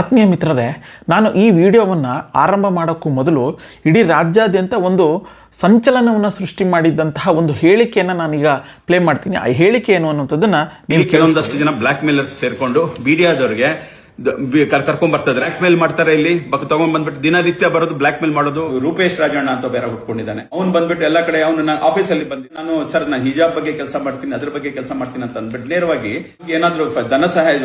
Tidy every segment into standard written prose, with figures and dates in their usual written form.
ಆತ್ಮೀಯ ಮಿತ್ರರೇ, ನಾನು ಈ ವಿಡಿಯೋವನ್ನು ಆರಂಭ ಮಾಡೋಕ್ಕೂ ಮೊದಲು ಇಡೀ ರಾಜ್ಯಾದ್ಯಂತ ಒಂದು ಸಂಚಲನವನ್ನು ಸೃಷ್ಟಿ ಮಾಡಿದ್ದಂತಹ ಒಂದು ಹೇಳಿಕೆಯನ್ನು ನಾನೀಗ ಪ್ಲೇ ಮಾಡ್ತೀನಿ. ಆ ಹೇಳಿಕೆ ಏನು ಅನ್ನುವಂಥದ್ದನ್ನು ನೀವು ಕೆಲವೊಂದಷ್ಟು ಜನ ಬ್ಲಾಕ್ ಮೇಲರ್ಸ್ ಸೇರ್ಕೊಂಡು ಮೀಡಿಯಾದವ್ರಿಗೆ ಕರ್ಕೊಂಡ್ ಬರ್ತಾರೆ, ಬ್ಲಾಕ್ ಮೇಲ್ ಮಾಡ್ತಾರೆ. ಇಲ್ಲಿ ತಗೊಂಡ್ ಬಂದ್ಬಿಟ್ಟು ದಿನನಿತ್ಯ ಬರೋದು ಬ್ಲಾಕ್ ಮೇಲ್ ಮಾಡೋದು. ರೂಪೇಶ್ ರಾಜಣ್ಣ ಅಂತ ಬೇರೆ ಹುಟ್ಕೊಂಡಿದ್ದಾನೆ. ಅವ್ನು ಬಂದ್ಬಿಟ್ಟು ಎಲ್ಲಾ ಕಡೆ ಅವನು ಆಫೀಸ್ ಅಲ್ಲಿ ಬಂದು ನಾನು ಸರ್ ನಾನು ಹಿಜಾಬ್ ಬಗ್ಗೆ ಕೆಲಸ ಮಾಡ್ತೀನಿ, ಅದ್ರ ಬಗ್ಗೆ ಕೆಲಸ ಮಾಡ್ತೀನಿ ಅಂತ ಅಂದ್ಬಿಟ್ಟು ನೇರವಾಗಿ ಏನಾದ್ರು ಧನ ಸಹಾಯ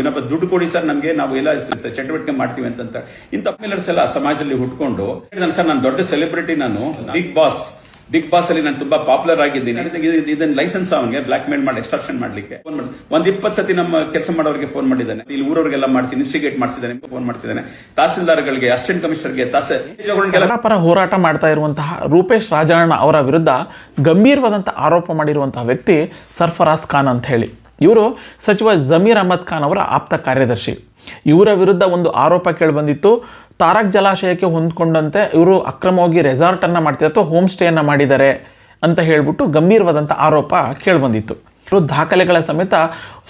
ಏನಪ್ಪ ದುಡ್ಡು ಕೊಡಿ ಸರ್ ನಮ್ಗೆ, ನಾವು ಎಲ್ಲ ಚಟುವಟಿಕೆ ಮಾಡ್ತೀವಿ ಅಂತ ಇಂಥ ಮೇಲರ್ಸ್ ಎಲ್ಲ ಸಮಾಜದಲ್ಲಿ ಹುಟ್ಕೊಂಡು ಸರ್ ನಾನು ದೊಡ್ಡ ಸೆಲೆಬ್ರಿಟಿ, ನಾನು ಬಿಗ್ ಬಾಸ್ ಅಲ್ಲಿ ನಾನು ತುಂಬಾ ಪಾಪ್ಯುಲರ್ ಆಗಿದ್ದೀನಿ, ಇದನ್ನ ಲೈಸೆನ್ಸ್ ಅವನಿಗೆ ಬ್ಲಾಕ್ ಮೇಲ್ ಮಾಡಿ ಎಕ್ಸ್ಟ್ರಾಕ್ಷನ್ ಮಾಡ್ಲಿಕ್ಕೆ ಒಂದ್ 20 ಸತಿ ನಮ್ಮ ಕೆಲಸ ಮಾಡೋರಿಗೆ ಫೋನ್ ಮಾಡಿದ್ದಾನೆ. ಇಲ್ಲಿ ಊರವರಿಗೆಲ್ಲ ಮಾಡಿಸಿ ಇನ್ಸ್ಟಿಗೇಟ್ ಮಾಡಿಸಿದ್ದಾನೆ, ಫೋನ್ ಮಾಡಿಸಿದ್ದಾನೆ. ತಹಸೀಲ್ದಾರ್ಗಳಿಗೆ, ಅಸಿಸ್ಟೆಂಟ್ ಕಮಿಷನರ್ಗೆ, ಪರ ಹೋರಾಟ ಮಾಡ್ತಾ ಇರುವಂತಹ ರೂಪೇಶ್ ರಾಜಣ್ಣ ಅವರ ವಿರುದ್ಧ ಗಂಭೀರವಾದಂತಹ ಆರೋಪ ಮಾಡಿರುವಂತಹ ವ್ಯಕ್ತಿ ಸರ್ಫರಾಜ್ ಖಾನ್ ಅಂತ ಹೇಳಿ. ಇವರು ಸಚಿವ ಜಮೀರ್ ಅಹಮದ್ ಖಾನ್ ಅವರ ಆಪ್ತ ಕಾರ್ಯದರ್ಶಿ. ಇವರ ವಿರುದ್ಧ ಒಂದು ಆರೋಪ ಕೇಳಿಬಂದಿತ್ತು. ತಾರಕ್ ಜಲಾಶಯಕ್ಕೆ ಹೊಂದ್ಕೊಂಡಂತೆ ಇವರು ಅಕ್ರಮವಾಗಿ ರೆಸಾರ್ಟನ್ನು ಮಾಡ್ತಿದ್ದಾರೆ ಅಥವಾ ಹೋಮ್ ಸ್ಟೇಯನ್ನು ಮಾಡಿದ್ದಾರೆ ಅಂತ ಹೇಳಿಬಿಟ್ಟು ಗಂಭೀರವಾದಂಥ ಆರೋಪ ಕೇಳಿಬಂದಿತ್ತು. ಇವರು ದಾಖಲೆಗಳ ಸಮೇತ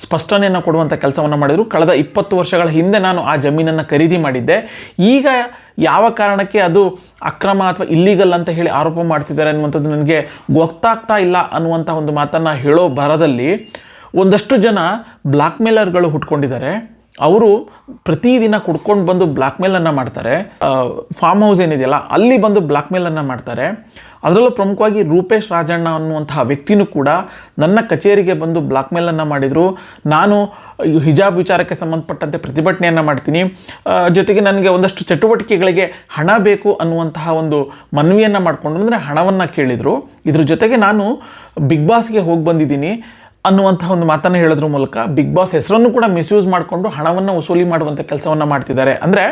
ಸ್ಪಷ್ಟನೆಯನ್ನು ಕೊಡುವಂಥ ಕೆಲಸವನ್ನು ಮಾಡಿದರು. ಕಳೆದ 20 ವರ್ಷಗಳ ಹಿಂದೆ ನಾನು ಆ ಜಮೀನನ್ನು ಖರೀದಿ ಮಾಡಿದ್ದೆ, ಈಗ ಯಾವ ಕಾರಣಕ್ಕೆ ಅದು ಅಕ್ರಮ ಅಥವಾ ಇಲ್ಲೀಗಲ್ ಅಂತ ಹೇಳಿ ಆರೋಪ ಮಾಡ್ತಿದ್ದಾರೆ ಅನ್ನುವಂಥದ್ದು ನನಗೆ ಗೊತ್ತಾಗ್ತಾ ಇಲ್ಲ ಅನ್ನುವಂಥ ಒಂದು ಮಾತನ್ನು ಹೇಳೋ ಭರದಲ್ಲಿ ಒಂದಷ್ಟು ಜನ ಬ್ಲಾಕ್ ಮೇಲರ್ಗಳು ಹುಟ್ಕೊಂಡಿದ್ದಾರೆ. ಅವರು ಪ್ರತಿದಿನ ಕುಡ್ಕೊಂಡು ಬಂದು ಬ್ಲಾಕ್ ಮೇಲನ್ನು ಮಾಡ್ತಾರೆ. ಫಾರ್ಮ್ ಹೌಸ್ ಏನಿದೆಯಲ್ಲ ಅಲ್ಲಿ ಬಂದು ಬ್ಲಾಕ್ ಮೇಲನ್ನು ಮಾಡ್ತಾರೆ. ಅದರಲ್ಲೂ ಪ್ರಮುಖವಾಗಿ ರೂಪೇಶ್ ರಾಜಣ್ಣ ಅನ್ನುವಂತಹ ವ್ಯಕ್ತಿನೂ ಕೂಡ ನನ್ನ ಕಚೇರಿಗೆ ಬಂದು ಬ್ಲಾಕ್ ಮೇಲನ್ನು ಮಾಡಿದರು. ನಾನು ಹಿಜಾಬ್ ವಿಚಾರಕ್ಕೆ ಸಂಬಂಧಪಟ್ಟಂತೆ ಪ್ರತಿಭಟನೆಯನ್ನು ಮಾಡ್ತೀನಿ, ಜೊತೆಗೆ ನನಗೆ ಒಂದಷ್ಟು ಚಟುವಟಿಕೆಗಳಿಗೆ ಹಣ ಬೇಕು ಅನ್ನುವಂತಹ ಒಂದು ಮನವಿಯನ್ನು ಮಾಡಿಕೊಂಡು ಅಂದರೆ ಹಣವನ್ನು ಕೇಳಿದರು. ಇದ್ರ ಜೊತೆಗೆ ನಾನು ಬಿಗ್ ಬಾಸ್ಗೆ ಹೋಗಿ ಬಂದಿದ್ದೀನಿ ಅನ್ನುವಂತಹ ಒಂದು ಮಾತನ್ನು ಹೇಳೋದ್ರ ಮೂಲಕ ಬಿಗ್ ಬಾಸ್ ಹೆಸರನ್ನು ಕೂಡ ಮಿಸ್ಯೂಸ್ ಮಾಡಿಕೊಂಡು ಹಣವನ್ನು ವಸೂಲಿ ಮಾಡುವಂಥ ಕೆಲಸವನ್ನು ಮಾಡ್ತಿದ್ದಾರೆ. ಅಂದರೆ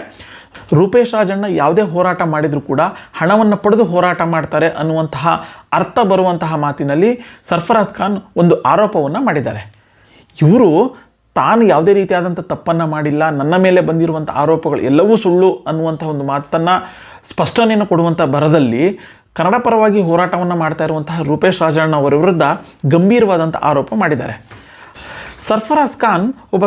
ರೂಪೇಶ್ ರಾಜಣ್ಣ ಯಾವುದೇ ಹೋರಾಟ ಮಾಡಿದರೂ ಕೂಡ ಹಣವನ್ನು ಪಡೆದು ಹೋರಾಟ ಮಾಡ್ತಾರೆ ಅನ್ನುವಂತಹ ಅರ್ಥ ಬರುವಂತಹ ಮಾತಿನಲ್ಲಿ ಸರ್ಫರಾಜ್ ಖಾನ್ ಒಂದು ಆರೋಪವನ್ನು ಮಾಡಿದ್ದಾರೆ. ಇವರು ತಾನು ಯಾವುದೇ ರೀತಿಯಾದಂಥ ತಪ್ಪನ್ನು ಮಾಡಿಲ್ಲ, ನನ್ನ ಮೇಲೆ ಬಂದಿರುವಂಥ ಆರೋಪಗಳು ಎಲ್ಲವೂ ಸುಳ್ಳು ಅನ್ನುವಂಥ ಒಂದು ಮಾತನ್ನು ಸ್ಪಷ್ಟನೆಯನ್ನು ಕೊಡುವಂಥ ಭರದಲ್ಲಿ ಕನ್ನಡ ಪರವಾಗಿ ಹೋರಾಟವನ್ನು ಮಾಡ್ತಾ ಇರುವಂತಹ ರೂಪೇಶ್ ರಾಜಣ್ಣ ಅವರ ವಿರುದ್ಧ ಗಂಭೀರವಾದಂಥ ಆರೋಪ ಮಾಡಿದ್ದಾರೆ. ಸರ್ಫರಾಜ್ ಖಾನ್ ಒಬ್ಬ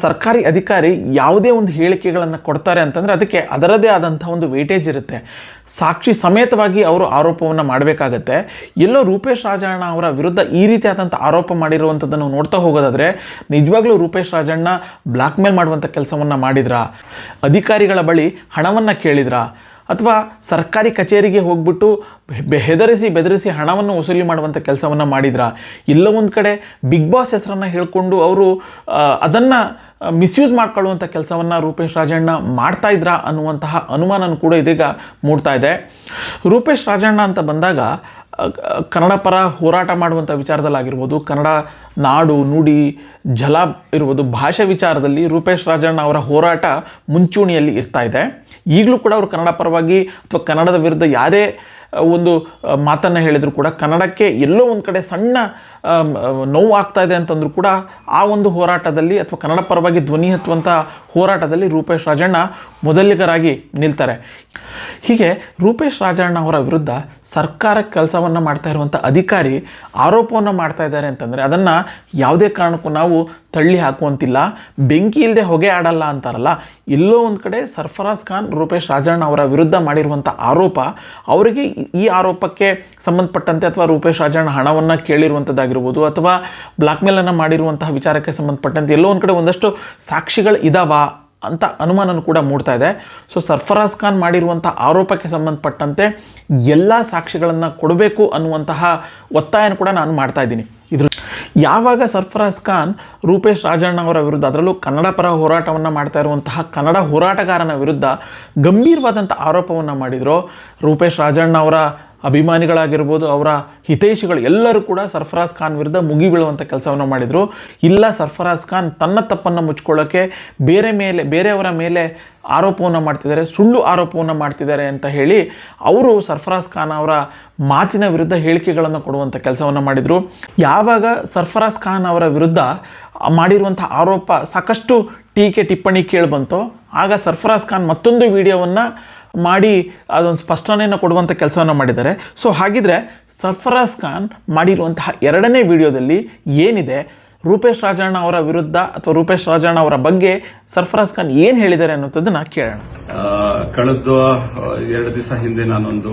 ಸರ್ಕಾರಿ ಅಧಿಕಾರಿ ಯಾವುದೇ ಒಂದು ಹೇಳಿಕೆಗಳನ್ನು ಕೊಡ್ತಾರೆ ಅಂತಂದರೆ ಅದಕ್ಕೆ ಅದರದೇ ಆದಂಥ ಒಂದು ವೇಟೇಜ್ ಇರುತ್ತೆ. ಸಾಕ್ಷಿ ಸಮೇತವಾಗಿ ಅವರು ಆರೋಪವನ್ನು ಮಾಡಬೇಕಾಗತ್ತೆ. ಎಲ್ಲೋ ರೂಪೇಶ್ ರಾಜಣ್ಣ ಅವರ ವಿರುದ್ಧ ಈ ರೀತಿಯಾದಂಥ ಆರೋಪ ಮಾಡಿರುವಂಥದ್ದನ್ನು ನೋಡ್ತಾ ಹೋಗೋದಾದರೆ ನಿಜವಾಗ್ಲೂ ರೂಪೇಶ್ ರಾಜಣ್ಣ ಬ್ಲಾಕ್ ಮೇಲ್ ಮಾಡುವಂಥ ಕೆಲಸವನ್ನು ಮಾಡಿದ್ರಾ, ಅಧಿಕಾರಿಗಳ ಬಳಿ ಹಣವನ್ನು ಕೇಳಿದ್ರಾ, ಅಥವಾ ಸರ್ಕಾರಿ ಕಚೇರಿಗೆ ಹೋಗ್ಬಿಟ್ಟು ಬೆದರಿಸಿ ಹಣವನ್ನು ವಸೂಲಿ ಮಾಡುವಂಥ ಕೆಲಸವನ್ನು ಮಾಡಿದ್ರಾ, ಇಲ್ಲ ಒಂದು ಕಡೆ ಬಿಗ್ ಬಾಸ್ ಹೆಸರನ್ನು ಹೇಳಿಕೊಂಡು ಅವರು ಅದನ್ನು ಮಿಸ್ಯೂಸ್ ಮಾಡ್ಕೊಳ್ಳುವಂಥ ಕೆಲಸವನ್ನು ರೂಪೇಶ್ ರಾಜಣ್ಣ ಮಾಡ್ತಾ ಇದ್ರಾ ಅನ್ನುವಂತಹ ಅನುಮಾನನೂ ಕೂಡ ಇದೀಗ ಮೂಡ್ತಾ ಇದೆ. ರೂಪೇಶ್ ರಾಜಣ್ಣ ಅಂತ ಬಂದಾಗ ಕನ್ನಡ ಪರ ಹೋರಾಟ ಮಾಡುವಂಥ ವಿಚಾರದಲ್ಲಾಗಿರ್ಬೋದು, ಕನ್ನಡ ನಾಡು ನುಡಿ ಜಲ ಇರ್ಬೋದು, ಭಾಷೆ ವಿಚಾರದಲ್ಲಿ ರೂಪೇಶ್ ರಾಜಣ್ಣ ಅವರ ಹೋರಾಟ ಮುಂಚೂಣಿಯಲ್ಲಿ ಇರ್ತಾ ಇದೆ. ಈಗಲೂ ಕೂಡ ಅವರು ಕನ್ನಡ ಪರವಾಗಿ ಅಥವಾ ಕನ್ನಡದ ವಿರುದ್ಧ ಯಾವುದೇ ಒಂದು ಮಾತನ್ನು ಹೇಳಿದರೂ ಕೂಡ ಕನ್ನಡಕ್ಕೆ ಎಲ್ಲೋ ಒಂದು ಕಡೆ ಸಣ್ಣ ನೋವು ಆಗ್ತಾ ಇದೆ ಅಂತಂದರೂ ಕೂಡ ಆ ಒಂದು ಹೋರಾಟದಲ್ಲಿ ಅಥವಾ ಕನ್ನಡ ಪರವಾಗಿ ಧ್ವನಿ ಎತ್ತುವಂಥ ಹೋರಾಟದಲ್ಲಿ ರೂಪೇಶ್ ರಾಜಣ್ಣ ಮೊದಲಿಗರಾಗಿ ನಿಲ್ತಾರೆ. ಹೀಗೆ ರೂಪೇಶ್ ರಾಜಣ್ಣ ಅವರ ವಿರುದ್ಧ ಸರ್ಕಾರ ಕೆಲಸವನ್ನು ಮಾಡ್ತಾ ಇರುವಂಥ ಅಧಿಕಾರಿ ಆರೋಪವನ್ನು ಮಾಡ್ತಾ ಇದ್ದಾರೆ ಅಂತಂದರೆ ಅದನ್ನು ಯಾವುದೇ ಕಾರಣಕ್ಕೂ ನಾವು ತಳ್ಳಿ ಹಾಕುವಂತಿಲ್ಲ. ಬೆಂಕಿ ಇಲ್ಲದೆ ಹೊಗೆ ಆಡಲ್ಲ ಅಂತಾರಲ್ಲ, ಎಲ್ಲೋ ಒಂದು ಕಡೆ ಸರ್ಫರಾಜ್ ಖಾನ್ ರೂಪೇಶ್ ರಾಜಣ್ಣ ಅವರ ವಿರುದ್ಧ ಮಾಡಿರುವಂಥ ಆರೋಪ ಅವರಿಗೆ ಈ ಆರೋಪಕ್ಕೆ ಸಂಬಂಧಪಟ್ಟಂತೆ ಅಥವಾ ರೂಪೇಶ್ ರಾಜಣ್ಣ ಹಣವನ್ನು ಕೇಳಿರುವಂಥದ್ದಾಗಿರ್ಬೋದು ಅಥವಾ ಬ್ಲಾಕ್ ಮೇಲನ್ನು ಮಾಡಿರುವಂತಹ ವಿಚಾರಕ್ಕೆ ಸಂಬಂಧಪಟ್ಟಂತೆ ಎಲ್ಲೋ ಒಂದು ಕಡೆ ಒಂದಷ್ಟು ಸಾಕ್ಷಿಗಳು ಇದಾವ ಅಂತ ಅನುಮಾನನೂ ಕೂಡ ಮೂಡ್ತಾ ಇದೆ. ಸೊ ಸರ್ಫರಾಜ್ ಖಾನ್ ಮಾಡಿರುವಂಥ ಆರೋಪಕ್ಕೆ ಸಂಬಂಧಪಟ್ಟಂತೆ ಎಲ್ಲ ಸಾಕ್ಷಿಗಳನ್ನು ಕೊಡಬೇಕು ಅನ್ನುವಂತಹ ಒತ್ತಾಯನ ಕೂಡ ನಾನು ಮಾಡ್ತಾ ಇದ್ದೀನಿ. ಯಾವಾಗ ಸರ್ಫರಾಜ್ ಖಾನ್ ರೂಪೇಶ್ ರಾಜಣ್ಣ ಅವರ ವಿರುದ್ಧ, ಅದರಲ್ಲೂ ಕನ್ನಡ ಪರ ಹೋರಾಟವನ್ನು ಮಾಡ್ತಾ ಇರುವಂತಹ ಕನ್ನಡ ಹೋರಾಟಗಾರನ ವಿರುದ್ಧ ಗಂಭೀರವಾದಂಥ ಆರೋಪವನ್ನು ಮಾಡಿದರು, ರೂಪೇಶ್ ರಾಜಣ್ಣ ಅವರ ಅಭಿಮಾನಿಗಳಾಗಿರ್ಬೋದು, ಅವರ ಹಿತೈಷಿಗಳು ಎಲ್ಲರೂ ಕೂಡ ಸರ್ಫರಾಜ್ ಖಾನ್ ವಿರುದ್ಧ ಮುಗಿ ಬೀಳುವಂಥ ಕೆಲಸವನ್ನು ಮಾಡಿದರು. ಇಲ್ಲ, ಸರ್ಫರಾಜ್ ಖಾನ್ ತನ್ನ ತಪ್ಪನ್ನು ಮುಚ್ಕೊಳ್ಳೋಕ್ಕೆ ಬೇರೆಯವರ ಮೇಲೆ ಆರೋಪವನ್ನು ಮಾಡ್ತಿದ್ದಾರೆ, ಸುಳ್ಳು ಆರೋಪವನ್ನು ಮಾಡ್ತಿದ್ದಾರೆ ಅಂತ ಹೇಳಿ ಅವರು ಸರ್ಫರಾಜ್ ಖಾನ್ ಅವರ ಮಾತಿನ ವಿರುದ್ಧ ಹೇಳಿಕೆಗಳನ್ನು ಕೊಡುವಂಥ ಕೆಲಸವನ್ನು ಮಾಡಿದರು. ಯಾವಾಗ ಸರ್ಫರಾಜ್ ಖಾನ್ ಅವರ ವಿರುದ್ಧ ಮಾಡಿರುವಂಥ ಆರೋಪ ಸಾಕಷ್ಟು ಟೀಕೆ ಟಿಪ್ಪಣಿ ಕೇಳಿಬಂತೋ ಆಗ ಸರ್ಫರಾಜ್ ಖಾನ್ ಮತ್ತೊಂದು ವಿಡಿಯೋವನ್ನು ಮಾಡಿ ಅದೊಂದು ಸ್ಪಷ್ಟನೆಯನ್ನು ಕೊಡುವಂಥ ಕೆಲಸವನ್ನು ಮಾಡಿದ್ದಾರೆ. ಸೊ ಹಾಗಿದ್ರೆ ಸರ್ಫರಾಜ್ ಖಾನ್ ಮಾಡಿರುವಂತಹ ಎರಡನೇ ವಿಡಿಯೋದಲ್ಲಿ ಏನಿದೆ, ರೂಪೇಶ್ ರಾಜಣ್ಣ ಅವರ ವಿರುದ್ಧ ಅಥವಾ ರೂಪೇಶ್ ರಾಜಣ್ಣ ಅವರ ಬಗ್ಗೆ ಸರ್ಫರಾಜ್ ಖಾನ್ ಏನು ಹೇಳಿದ್ದಾರೆ ಅನ್ನೋದನ್ನ ಕೇಳೋಣ. ಕಳೆದ 2 ದಿವಸ ಹಿಂದೆ ನಾನೊಂದು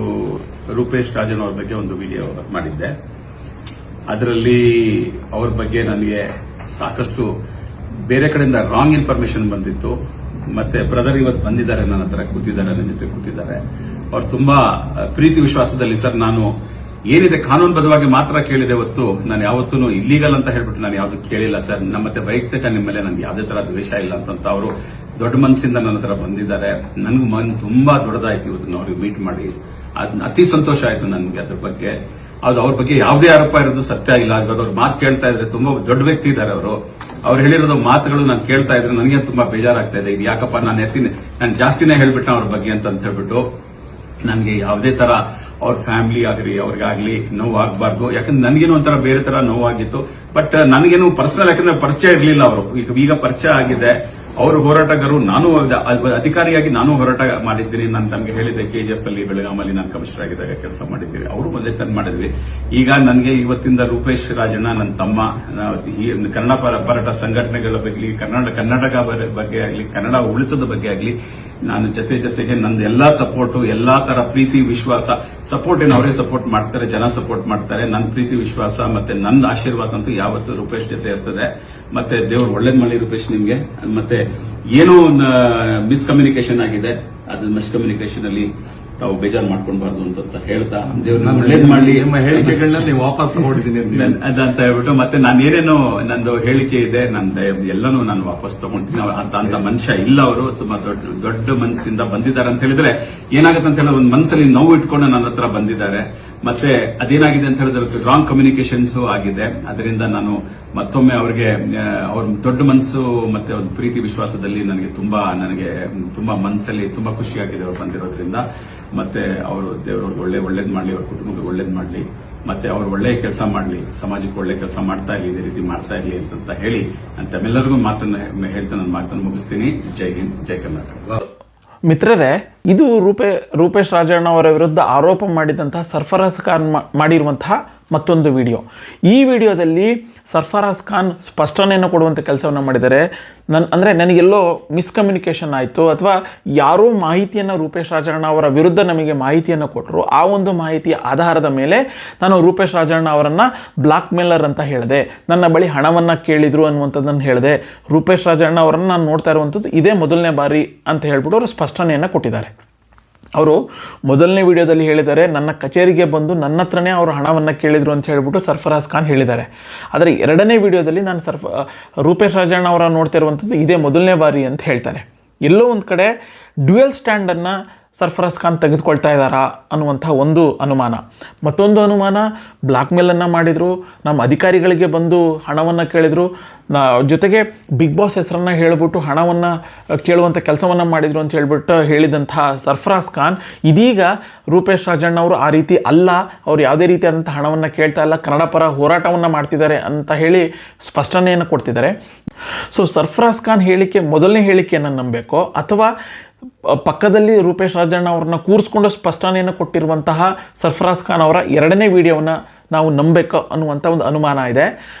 ರೂಪೇಶ್ ರಾಜಣ್ಣ ಅವ್ರ ಬಗ್ಗೆ ಒಂದು ವಿಡಿಯೋ ಮಾಡಿದ್ದೆ. ಅದರಲ್ಲಿ ಅವ್ರ ಬಗ್ಗೆ ನನಗೆ ಸಾಕಷ್ಟು ಬೇರೆ ಕಡೆಯಿಂದ ರಾಂಗ್ ಇನ್ಫಾರ್ಮೇಶನ್ ಬಂದಿತ್ತು. ಮತ್ತೆ ಬ್ರದರ್ ಇವತ್ತು ಬಂದಿದ್ದಾರೆ, ನನ್ನ ಹತ್ರ ಕೂತಿದ್ದಾರೆ, ನನ್ನ ಜೊತೆ ಕೂತಿದ್ದಾರೆ. ಅವ್ರು ತುಂಬಾ ಪ್ರೀತಿ ವಿಶ್ವಾಸದಲ್ಲಿ ಸರ್ ನಾನು ಏನಿದೆ ಕಾನೂನುಬದ್ಧವಾಗಿ ಮಾತ್ರ ಕೇಳಿದೆ ಹೊತ್ತು ನಾನು ಯಾವತ್ತೂ ಇಲ್ಲೀಗಲ್ ಅಂತ ಹೇಳ್ಬಿಟ್ಟು ನಾನು ಯಾವ್ದು ಕೇಳಿಲ್ಲ ಸರ್. ಮತ್ತೆ ವೈಯಕ್ತಿಕ ನಿಮ್ಮ ಮೇಲೆ ನನ್ಗೆ ಯಾವುದೇ ತರ ದ್ವೇಷ ಇಲ್ಲ ಅಂತ ಅವರು ದೊಡ್ಡ ಮನಸ್ಸಿಂದ ನನ್ನ ಹತ್ರ ಬಂದಿದ್ದಾರೆ. ನನ್ಗೂ ಮನ್ ತುಂಬಾ ದೊಡ್ಡದಾಯ್ತು ಇವತ್ತು ಅವ್ರಿಗೆ ಮೀಟ್ ಮಾಡಿ. ಅತಿ ಸಂತೋಷ ಆಯ್ತು ನನ್ಗೆ ಅದ್ರ ಬಗ್ಗೆ. ಅದು ಅವ್ರ ಬಗ್ಗೆ ಯಾವುದೇ ಆರೋಪ ಇರೋದು ಸತ್ಯ ಇಲ್ಲ. ಇವಾಗ ಅವ್ರ ಮಾತು ಕೇಳ್ತಾ ಇದ್ರೆ ತುಂಬಾ ದೊಡ್ಡ ವ್ಯಕ್ತಿ ಇದ್ದಾರೆ ಅವರು. ಅವ್ರು ಹೇಳಿರೋದು ಮಾತುಗಳು ನಾನು ಕೇಳ್ತಾ ಇದ್ರೆ ನನಗೆ ತುಂಬಾ ಬೇಜಾರಾಗ್ತಾ ಇದೆ. ಇದು ಯಾಕಪ್ಪ ನಾನು ಜಾಸ್ತಿನೇ ಹೇಳ್ಬಿಟ್ಟೆ ಅವ್ರ ಬಗ್ಗೆ ಅಂತ ಹೇಳ್ಬಿಟ್ಟು ನನಗೆ ಯಾವುದೇ ತರ ಅವ್ರ ಫ್ಯಾಮಿಲಿ ಆಗಲಿ ಅವ್ರಿಗಾಗ್ಲಿ ನೋವು ಆಗಬಾರ್ದು. ಯಾಕಂದ್ರೆ ನನಗೇನು ಒಂಥರ ಬೇರೆ ತರ ನೋವಾಗಿತ್ತು. ಬಟ್ ನನಗೇನು ಪರ್ಸನಲ್ ಯಾಕಂದ್ರೆ ಪರಿಚಯ ಇರಲಿಲ್ಲ ಅವರು. ಈಗ ಪರಿಚಯ ಆಗಿದೆ. ಅವರು ಹೋರಾಟಗಾರರು, ನಾನು ಅಧಿಕಾರಿಯಾಗಿ ನಾನು ಹೋರಾಟ ಮಾಡಿದ್ದೀನಿ. ನಾನು ತಮಗೆ ಹೇಳಿದ್ದೆ KGF ಅಲ್ಲಿ ಬೆಳಗಾಮಲ್ಲಿ ನಾನು ಕಮಿಷನರ್ ಆಗಿದ್ದಾಗ ಕೆಲಸ ಮಾಡಿದ್ದೀವಿ. ಅವರು ಮೊದಲೇ ತಂದು ಮಾಡಿದ್ವಿ. ಈಗ ನನಗೆ ಇವತ್ತಿಂದ ರೂಪೇಶ್ ರಾಜಣ್ಣ ನನ್ನ ತಮ್ಮ, ಕನ್ನಡ ಹೋರಾಟ ಸಂಘಟನೆಗಳ ಬಗ್ಗೆ, ಕರ್ನಾಟಕ ಬಗ್ಗೆ ಆಗಲಿ, ಕನ್ನಡ ಉಳಿಸೋದ ಬಗ್ಗೆ ಆಗಲಿ ನಾನು ಜೊತೆಗೆ ನಂದು ಎಲ್ಲಾ ಸಪೋರ್ಟು, ಎಲ್ಲಾ ತರ ಪ್ರೀತಿ ವಿಶ್ವಾಸ ಸಪೋರ್ಟ್ ಏನು ಅವರೇ ಸಪೋರ್ಟ್ ಮಾಡ್ತಾರೆ, ಜನ ಸಪೋರ್ಟ್ ಮಾಡ್ತಾರೆ. ನನ್ನ ಪ್ರೀತಿ ವಿಶ್ವಾಸ ಮತ್ತೆ ನನ್ನ ಆಶೀರ್ವಾದ ಅಂತೂ ಯಾವತ್ತೂ ರೂಪೇಶ್ ಜೊತೆ ಇರ್ತದೆ. ಮತ್ತೆ ದೇವ್ರು ಒಳ್ಳೇದ್ ಮಾಡಿ ರೂಪೇಶ್ ನಿಮ್ಗೆ. ಮತ್ತೆ ಏನೋ ಮಿಸ್ಕಮ್ಯುನಿಕೇಶನ್ ಆಗಿದೆ, ಅದು ಮಿಸ್ಕಮ್ಯುನಿಕೇಶನ್ ಅಲ್ಲಿ ತಾವು ಬೇಜಾರು ಮಾಡ್ಕೊಳ್ಬಾರ್ದು ಅಂತ ಹೇಳ್ತಾ ದೇವ್ರ ಒಳ್ಳೇದ್ ಮಾಡ್ಲಿ. ನಿಮ್ಮ ಹೇಳಿಕೆಗಳನ್ನ ನೀವು ವಾಪಸ್ ತಗೊಂಡಿದ್ದೀನಿ ಅದಂತ ಹೇಳ್ಬಿಟ್ಟು ಮತ್ತೆ ನಾನು ಏನೇನೋ ನಂದು ಹೇಳಿಕೆ ಇದೆ ಎಲ್ಲನೂ ನಾನು ವಾಪಸ್ ತಗೊಂಡಿದ್ದೀನಿ. ಅಂತ ಮನುಷ್ಯ ಇಲ್ಲ ಅವರು. ತುಂಬಾ ದೊಡ್ಡ ಮನಸ್ಸಿಂದ ಬಂದಿದ್ದಾರೆ ಅಂತ ಹೇಳಿದ್ರೆ ಏನಾಗುತ್ತೆ ಅಂತ ಹೇಳಿದ್ರೆ ಒಂದು ಮನಸ್ಸಲ್ಲಿ ನೋವು ಇಟ್ಕೊಂಡು ನನ್ನ ಹತ್ರ ಬಂದಿದ್ದಾರೆ. ಮತ್ತೆ ಅದೇನಾಗಿದೆ ಅಂತ ಹೇಳಿದ್ರೆ ರಾಂಗ್ ಕಮ್ಯುನಿಕೇಶನ್ಸ್ ಆಗಿದೆ. ಅದರಿಂದ ನಾನು ಮತ್ತೊಮ್ಮೆ ಅವ್ರಿಗೆ ಅವ್ರ ದೊಡ್ಡ ಮನಸ್ಸು ಮತ್ತೆ ಒಂದು ಪ್ರೀತಿ ವಿಶ್ವಾಸದಲ್ಲಿ ನನಗೆ ತುಂಬಾ ಮನಸ್ಸಲ್ಲಿ ತುಂಬಾ ಖುಷಿಯಾಗಿದೆ ಅವ್ರು ಬಂದಿರೋದ್ರಿಂದ. ಮತ್ತೆ ಅವರು ದೇವರವ್ರಿಗೆ ಒಳ್ಳೇದ್ ಮಾಡ್ಲಿ, ಅವ್ರ ಕುಟುಂಬಕ್ಕೆ ಒಳ್ಳೇದ್ ಮಾಡ್ಲಿ, ಮತ್ತೆ ಅವ್ರು ಒಳ್ಳೆ ಕೆಲಸ ಮಾಡ್ಲಿ, ಸಮಾಜಕ್ಕೆ ಒಳ್ಳೆ ಕೆಲಸ ಮಾಡ್ತಾ ಇರ್ಲಿ, ಇದೇ ರೀತಿ ಮಾಡ್ತಾ ಇರ್ಲಿ ಅಂತ ಹೇಳಿ ತಮ್ಮೆಲ್ಲರಿಗೂ ಮಾತನ್ನ ಹೇಳ್ತಾ ನನ್ನ ಮಾತನ್ನು ಮುಗಿಸ್ತೀನಿ. ಜೈ ಹಿಂದ್, ಜೈ ಕರ್ನಾಟಕ. ಮಿತ್ರರೇ, ಇದು ರೂಪೇಶ್ ರಾಜಣ್ಣ ಅವರ ವಿರುದ್ಧ ಆರೋಪ ಮಾಡಿದಂತಹ ಸರ್ಫರಾಜ್ ಖಾನ್ ಮಾಡಿರುವಂತಹ ಮತ್ತೊಂದು ವಿಡಿಯೋ. ಈ ವಿಡಿಯೋದಲ್ಲಿ ಸರ್ಫರಾಜ್ ಖಾನ್ ಸ್ಪಷ್ಟನೆಯನ್ನು ಕೊಡುವಂಥ ಕೆಲಸವನ್ನು ಮಾಡಿದ್ದಾರೆ. ನನಗೆಲ್ಲೋ ಮಿಸ್ಕಮ್ಯುನಿಕೇಷನ್ ಆಯಿತು, ಅಥವಾ ಯಾರೋ ಮಾಹಿತಿಯನ್ನು ರೂಪೇಶ್ ರಾಜಣ್ಣ ಅವರ ವಿರುದ್ಧ ನಮಗೆ ಮಾಹಿತಿಯನ್ನು ಕೊಟ್ಟರು. ಆ ಒಂದು ಮಾಹಿತಿಯ ಆಧಾರದ ಮೇಲೆ ನಾನು ರೂಪೇಶ್ ರಾಜಣ್ಣ ಅವರನ್ನು ಬ್ಲಾಕ್ ಮೇಲರ್ ಅಂತ ಹೇಳಿದೆ, ನನ್ನ ಬಳಿ ಹಣವನ್ನು ಕೇಳಿದರು ಅನ್ನುವಂಥದ್ದನ್ನು ಹೇಳಿದೆ. ರೂಪೇಶ್ ರಾಜಣ್ಣ ಅವರನ್ನು ನಾನು ನೋಡ್ತಾ ಇರುವಂಥದ್ದು ಇದೇ ಮೊದಲನೇ ಬಾರಿ ಅಂತ ಹೇಳ್ಬಿಟ್ಟು ಅವರು ಸ್ಪಷ್ಟನೆಯನ್ನು ಕೊಟ್ಟಿದ್ದಾರೆ. ಅವರು ಮೊದಲನೇ ವಿಡಿಯೋದಲ್ಲಿ ಹೇಳಿದ್ದಾರೆ, ನನ್ನ ಕಚೇರಿಗೆ ಬಂದು ನನ್ನ ಹತ್ರನೇ ಅವರು ಹಣವನ್ನು ಕೇಳಿದರು ಅಂತ ಹೇಳ್ಬಿಟ್ಟು ಸರ್ಫರಾಜ್ ಖಾನ್ ಹೇಳಿದ್ದಾರೆ. ಆದರೆ ಎರಡನೇ ವಿಡಿಯೋದಲ್ಲಿ ನಾನು ರೂಪೇಶ್ ರಾಜಣ್ಣ ಅವರ ನೋಡ್ತಾ ಇರುವಂಥದ್ದು ಇದೇ ಮೊದಲನೇ ಬಾರಿ ಅಂತ ಹೇಳ್ತಾರೆ. ಎಲ್ಲೋ ಒಂದು ಕಡೆ ಡ್ಯುಯಲ್ ಸ್ಟ್ಯಾಂಡನ್ನು ಸರ್ಫರಾಜ್ ಖಾನ್ ತೆಗೆದುಕೊಳ್ತಾ ಇದ್ದಾರಾ ಅನ್ನುವಂಥ ಒಂದು ಅನುಮಾನ. ಮತ್ತೊಂದು ಅನುಮಾನ, ಬ್ಲಾಕ್ ಮೇಲನ್ನು ಮಾಡಿದರು, ನಮ್ಮ ಅಧಿಕಾರಿಗಳಿಗೆ ಬಂದು ಹಣವನ್ನು ಕೇಳಿದರು, ಜೊತೆಗೆ ಬಿಗ್ ಬಾಸ್ ಹೆಸರನ್ನು ಹೇಳಿಬಿಟ್ಟು ಹಣವನ್ನು ಕೇಳುವಂಥ ಕೆಲಸವನ್ನು ಮಾಡಿದರು ಅಂತ ಹೇಳಿದಂಥ ಸರ್ಫರಾಜ್ ಖಾನ್ ಇದೀಗ ರೂಪೇಶ್ ರಾಜಣ್ಣ ಅವರು ಆ ರೀತಿ ಅಲ್ಲ, ಅವರು ಯಾವುದೇ ರೀತಿಯಾದಂಥ ಹಣವನ್ನು ಕೇಳ್ತಾ ಇಲ್ಲ, ಕನ್ನಡ ಪರ ಹೋರಾಟವನ್ನು ಮಾಡ್ತಿದ್ದಾರೆ ಅಂತ ಹೇಳಿ ಸ್ಪಷ್ಟನೆಯನ್ನು ಕೊಡ್ತಿದ್ದಾರೆ. ಸೊ ಸರ್ಫರಾಜ್ ಖಾನ್ ಮೊದಲನೇ ಹೇಳಿಕೆಯನ್ನು ನಂಬಬೇಕೋ ಅಥವಾ ಪಕ್ಕದಲ್ಲಿ ರೂಪೇಶ್ ರಾಜಣ್ಣ ಅವ್ರನ್ನ ಕೂರಿಸ್ಕೊಂಡು ಸ್ಪಷ್ಟನೆಯನ್ನು ಕೊಟ್ಟಿರುವಂತಹ ಸರ್ಫರಾಜ್ ಖಾನ್ ಅವರ ಎರಡನೇ ವಿಡಿಯೋವನ್ನು ನಾವು ನಂಬಬೇಕು ಅನ್ನುವಂಥ ಒಂದು ಅನುಮಾನ ಇದೆ.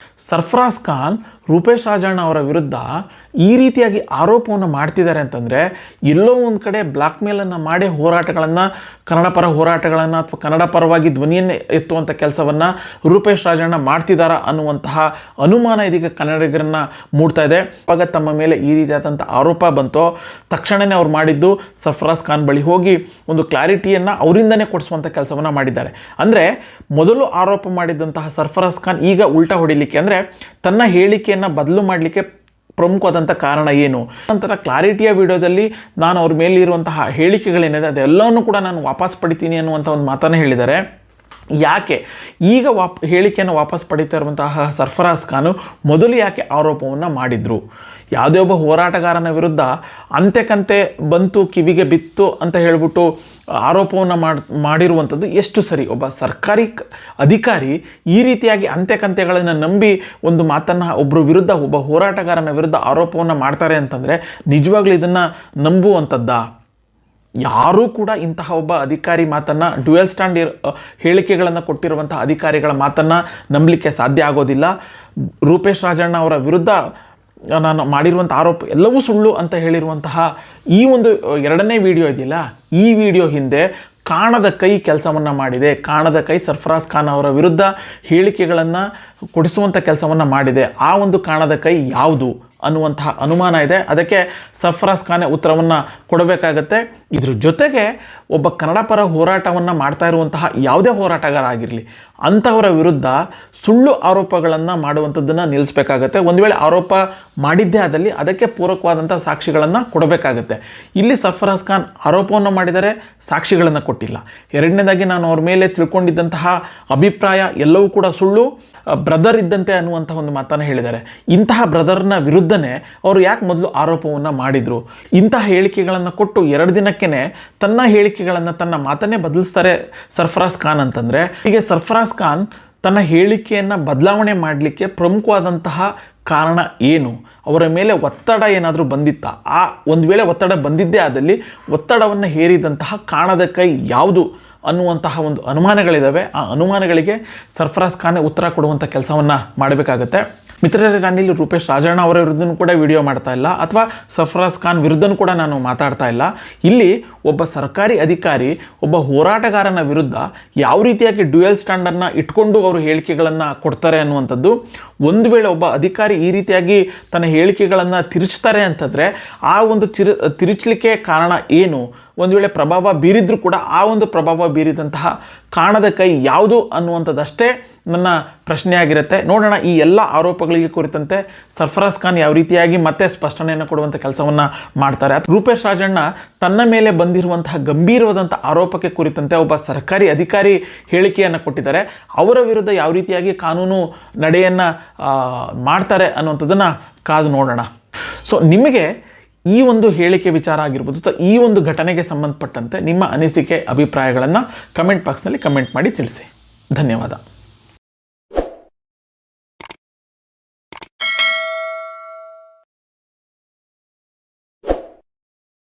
ಸರ್ಫರಾಜ್ ಖಾನ್ ರೂಪೇಶ್ ರಾಜಣ್ಣ ಅವರ ವಿರುದ್ಧ ಈ ರೀತಿಯಾಗಿ ಆರೋಪವನ್ನು ಮಾಡ್ತಿದ್ದಾರೆ ಅಂತಂದರೆ ಎಲ್ಲೋ ಒಂದು ಕಡೆ ಬ್ಲಾಕ್ ಮೇಲನ್ನು ಮಾಡಿ ಕನ್ನಡ ಪರ ಹೋರಾಟಗಳನ್ನು ಅಥವಾ ಕನ್ನಡ ಪರವಾಗಿ ಧ್ವನಿಯನ್ನು ಎತ್ತುವಂಥ ಕೆಲಸವನ್ನು ರೂಪೇಶ್ ರಾಜಣ್ಣ ಮಾಡ್ತಿದ್ದಾರಾ ಅನ್ನುವಂತಹ ಅನುಮಾನ ಇದೀಗ ಕನ್ನಡಿಗರನ್ನು ಮೂಡ್ತಾ ಇದೆ. ಆವಾಗ ತಮ್ಮ ಮೇಲೆ ಈ ರೀತಿಯಾದಂಥ ಆರೋಪ ಬಂತು, ತಕ್ಷಣವೇ ಅವ್ರು ಮಾಡಿದ್ದು ಸರ್ಫರಾಜ್ ಖಾನ್ ಬಳಿ ಹೋಗಿ ಒಂದು ಕ್ಲಾರಿಟಿಯನ್ನು ಅವರಿಂದನೇ ಕೊಡಿಸುವಂಥ ಕೆಲಸವನ್ನು ಮಾಡಿದ್ದಾರೆ. ಅಂದರೆ ಮೊದಲು ಆರೋಪ ಮಾಡಿದಂತಹ ಸರ್ಫರಾಜ್ ಖಾನ್ ಈಗ ಉಲ್ಟಾ ಹೊಡಿಲಿಕ್ಕೆ, ಅಂದರೆ ತನ್ನ ಹೇಳಿಕೆಯನ್ನು ಬದಲು ಮಾಡಲಿಕ್ಕೆ ಪ್ರಮುಖವಾದಂಥ ಕಾರಣ ಏನು? ನಂತರ ಕ್ಲಾರಿಟಿಯ ವಿಡಿಯೋದಲ್ಲಿ ನಾನು ಅವ್ರ ಮೇಲೆ ಇರುವಂತಹ ಹೇಳಿಕೆಗಳೇನಿದೆ ಅದೆಲ್ಲವನ್ನೂ ಕೂಡ ನಾನು ವಾಪಸ್ ಪಡಿತೀನಿ ಅನ್ನುವಂಥ ಒಂದು ಮಾತನ್ನು ಹೇಳಿದ್ದಾರೆ. ಯಾಕೆ ಈಗ ಹೇಳಿಕೆಯನ್ನು ವಾಪಸ್ ಪಡಿತಾ ಇರುವಂತಹ ಸರ್ಫರಾಜ್ ಖಾನ್ ಮೊದಲು ಯಾಕೆ ಆರೋಪವನ್ನು ಮಾಡಿದರು? ಯಾವುದೇ ಒಬ್ಬ ಹೋರಾಟಗಾರನ ವಿರುದ್ಧ ಅಂತೆ ಬಂತು, ಕಿವಿಗೆ ಬಿತ್ತು ಅಂತ ಹೇಳಿಬಿಟ್ಟು ಆರೋಪವನ್ನು ಮಾಡಿರುವಂಥದ್ದು ಎಷ್ಟು ಸರಿ? ಒಬ್ಬ ಸರ್ಕಾರಿ ಅಧಿಕಾರಿ ಈ ರೀತಿಯಾಗಿ ಅಂತೆಗಳನ್ನು ನಂಬಿ ಒಂದು ಮಾತನ್ನು ಒಬ್ಬ ಹೋರಾಟಗಾರನ ವಿರುದ್ಧ ಆರೋಪವನ್ನು ಮಾಡ್ತಾರೆ ಅಂತಂದರೆ ನಿಜವಾಗ್ಲೂ ಇದನ್ನು ನಂಬುವಂಥದ್ದಾ? ಯಾರೂ ಕೂಡ ಇಂತಹ ಒಬ್ಬ ಅಧಿಕಾರಿ ಮಾತನ್ನು, ಡ್ಯುಯಲ್ ಸ್ಟ್ಯಾಂಡ್ ಹೇಳಿಕೆಗಳನ್ನು ಕೊಟ್ಟಿರುವಂಥ ಅಧಿಕಾರಿಗಳ ಮಾತನ್ನು ನಂಬಲಿಕ್ಕೆ ಸಾಧ್ಯ ಆಗೋದಿಲ್ಲ. ರೂಪೇಶ್ ರಾಜಣ್ಣ ಅವರ ವಿರುದ್ಧ ನಾನು ಮಾಡಿರುವಂಥ ಆರೋಪ ಎಲ್ಲವೂ ಸುಳ್ಳು ಅಂತ ಹೇಳಿರುವಂತಹ ಈ ಒಂದು 2ನೇ ವಿಡಿಯೋ ಇದೆಯಲ್ಲ, ಈ ವಿಡಿಯೋ ಹಿಂದೆ ಕಾಣದ ಕೈ ಕೆಲಸವನ್ನು ಮಾಡಿದೆ. ಕಾಣದ ಕೈ ಸರ್ಫರಾಜ್ ಖಾನ್ ಅವರ ವಿರುದ್ಧ ಹೇಳಿಕೆಗಳನ್ನು ಕೊಡಿಸುವಂಥ ಕೆಲಸವನ್ನು ಮಾಡಿದೆ. ಆ ಒಂದು ಕಾಣದ ಕೈ ಯಾವುದು ಅನ್ನುವಂತಹ ಅನುಮಾನ ಇದೆ. ಅದಕ್ಕೆ ಸರ್ಫರಾಜ್ ಖಾನೆ ಉತ್ತರವನ್ನು ಕೊಡಬೇಕಾಗತ್ತೆ. ಇದ್ರ ಜೊತೆಗೆ ಒಬ್ಬ ಕನ್ನಡ ಪರ ಹೋರಾಟವನ್ನು ಮಾಡ್ತಾ ಇರುವಂತಹ ಯಾವುದೇ ಹೋರಾಟಗಾರ ಆಗಿರಲಿ, ಅಂಥವರ ವಿರುದ್ಧ ಸುಳ್ಳು ಆರೋಪಗಳನ್ನು ಮಾಡುವಂಥದ್ದನ್ನು ನಿಲ್ಲಿಸಬೇಕಾಗತ್ತೆ. ಒಂದು ವೇಳೆ ಆರೋಪ ಮಾಡಿದ್ದೇ ಆದಲ್ಲಿ ಅದಕ್ಕೆ ಪೂರಕವಾದಂಥ ಸಾಕ್ಷಿಗಳನ್ನು ಕೊಡಬೇಕಾಗತ್ತೆ. ಇಲ್ಲಿ ಸರ್ಫರಾಜ್ ಖಾನ್ ಆರೋಪವನ್ನು ಮಾಡಿದರೆ ಸಾಕ್ಷಿಗಳನ್ನು ಕೊಟ್ಟಿಲ್ಲ. ಎರಡನೇದಾಗಿ ನಾನು ಅವ್ರ ಮೇಲೆ ತಿಳ್ಕೊಂಡಿದ್ದಂತಹ ಅಭಿಪ್ರಾಯ ಎಲ್ಲವೂ ಕೂಡ ಸುಳ್ಳು, ಬ್ರದರ್ ಇದ್ದಂತೆ ಅನ್ನುವಂಥ ಒಂದು ಮಾತನ್ನು ಹೇಳಿದ್ದಾರೆ. ಇಂತಹ ಬ್ರದರ್ನ ವಿರುದ್ಧನೇ ಅವರು ಯಾಕೆ ಮೊದಲು ಆರೋಪವನ್ನು ಮಾಡಿದರು? ಇಂತಹ ಹೇಳಿಕೆಗಳನ್ನು ಕೊಟ್ಟು 2 ದಿನಕ್ಕೇ ತನ್ನ ಹೇಳಿಕೆಗಳನ್ನು, ತನ್ನ ಮಾತನ್ನೇ ಬದಲಿಸ್ತಾರೆ ಸರ್ಫರಾಜ್ ಖಾನ್ ಅಂತಂದರೆ, ಹೀಗೆ ಸರ್ಫರಾಜ್ ಖಾನ್ ತನ್ನ ಹೇಳಿಕೆಯನ್ನು ಬದಲಾವಣೆ ಮಾಡಲಿಕ್ಕೆ ಪ್ರಮುಖವಾದಂತಹ ಕಾರಣ ಏನು? ಅವರ ಮೇಲೆ ಒತ್ತಡ ಏನಾದರೂ ಬಂದಿತ್ತಾ? ಆ ಒಂದು ವೇಳೆ ಒತ್ತಡ ಬಂದಿದ್ದೇ ಆದಲ್ಲಿ ಒತ್ತಡವನ್ನು ಹೇರಿದಂತಹ ಕಾಣದ ಕೈ ಯಾವುದು ಅನ್ನುವಂತಹ ಒಂದು ಅನುಮಾನಗಳಿದ್ದಾವೆ. ಆ ಅನುಮಾನಗಳಿಗೆ ಸರ್ಫರಾಜ್ ಖಾನ್ ಉತ್ತರ ಕೊಡುವಂಥ ಕೆಲಸವನ್ನು ಮಾಡಬೇಕಾಗತ್ತೆ. ಮಿತ್ರರೇ, ನಾನಿಲ್ಲಿ ರೂಪೇಶ್ ರಾಜಣ್ಣ ಅವರ ವಿರುದ್ಧನೂ ಕೂಡ ವಿಡಿಯೋ ಮಾಡ್ತಾ ಇಲ್ಲ, ಅಥವಾ ಸರ್ಫರಾಜ್ ಖಾನ್ ವಿರುದ್ಧನೂ ಕೂಡ ನಾನು ಮಾತಾಡ್ತಾ ಇಲ್ಲ. ಇಲ್ಲಿ ಒಬ್ಬ ಸರ್ಕಾರಿ ಅಧಿಕಾರಿ ಒಬ್ಬ ಹೋರಾಟಗಾರನ ವಿರುದ್ಧ ಯಾವ ರೀತಿಯಾಗಿ ಡ್ಯುಯಲ್ ಸ್ಟ್ಯಾಂಡರ್ಡ್ನ ಇಟ್ಕೊಂಡು ಅವರು ಹೇಳಿಕೆಗಳನ್ನು ಕೊಡ್ತಾರೆ ಅನ್ನುವಂಥದ್ದು. ಒಂದು ವೇಳೆ ಒಬ್ಬ ಅಧಿಕಾರಿ ಈ ರೀತಿಯಾಗಿ ತನ್ನ ಹೇಳಿಕೆಗಳನ್ನು ತಿರುಚ್ತಾರೆ ಅಂತಂದರೆ ಆ ಒಂದು ತಿರುಚಲಿಕ್ಕೆ ಕಾರಣ ಏನು? ಒಂದು ವೇಳೆ ಪ್ರಭಾವ ಬೀರಿದ್ರೂ ಕೂಡ ಆ ಒಂದು ಪ್ರಭಾವ ಬೀರಿದಂತಹ ಕಾಣದ ಕೈ ಯಾವುದು ಅನ್ನುವಂಥದ್ದಷ್ಟೇ ನನ್ನ ಪ್ರಶ್ನೆಯಾಗಿರುತ್ತೆ. ನೋಡೋಣ ಈ ಎಲ್ಲ ಆರೋಪಗಳಿಗೆ ಕುರಿತಂತೆ ಸರ್ಫರಾಜ್ ಖಾನ್ ಯಾವ ರೀತಿಯಾಗಿ ಮತ್ತೆ ಸ್ಪಷ್ಟನೆಯನ್ನು ಕೊಡುವಂಥ ಕೆಲಸವನ್ನು ಮಾಡ್ತಾರೆ. ರೂಪೇಶ್ ರಾಜಣ್ಣ ತನ್ನ ಮೇಲೆ ಬಂದಿರುವಂತಹ ಗಂಭೀರವಾದಂಥ ಆರೋಪಕ್ಕೆ ಕುರಿತಂತೆ ಒಬ್ಬ ಸರ್ಕಾರಿ ಅಧಿಕಾರಿ ಹೇಳಿಕೆಯನ್ನು ಕೊಟ್ಟಿದ್ದಾರೆ. ಅವರ ವಿರುದ್ಧ ಯಾವ ರೀತಿಯಾಗಿ ಕಾನೂನು ನಡೆಯನ್ನು ಮಾಡ್ತಾರೆ ಅನ್ನುವಂಥದ್ದನ್ನು ಕಾದು ನೋಡೋಣ. ಸೊ ನಿಮಗೆ ಈ ಒಂದು ಹೇಳಿಕೆ ವಿಚಾರ ಆಗಿರ್ಬೋದು ಅಥವಾ ಈ ಒಂದು ಘಟನೆಗೆ ಸಂಬಂಧಪಟ್ಟಂತೆ ನಿಮ್ಮ ಅನಿಸಿಕೆ, ಅಭಿಪ್ರಾಯಗಳನ್ನು ಕಮೆಂಟ್ ಬಾಕ್ಸ್ನಲ್ಲಿ ಕಮೆಂಟ್ ಮಾಡಿ ತಿಳಿಸಿ. ಧನ್ಯವಾದ.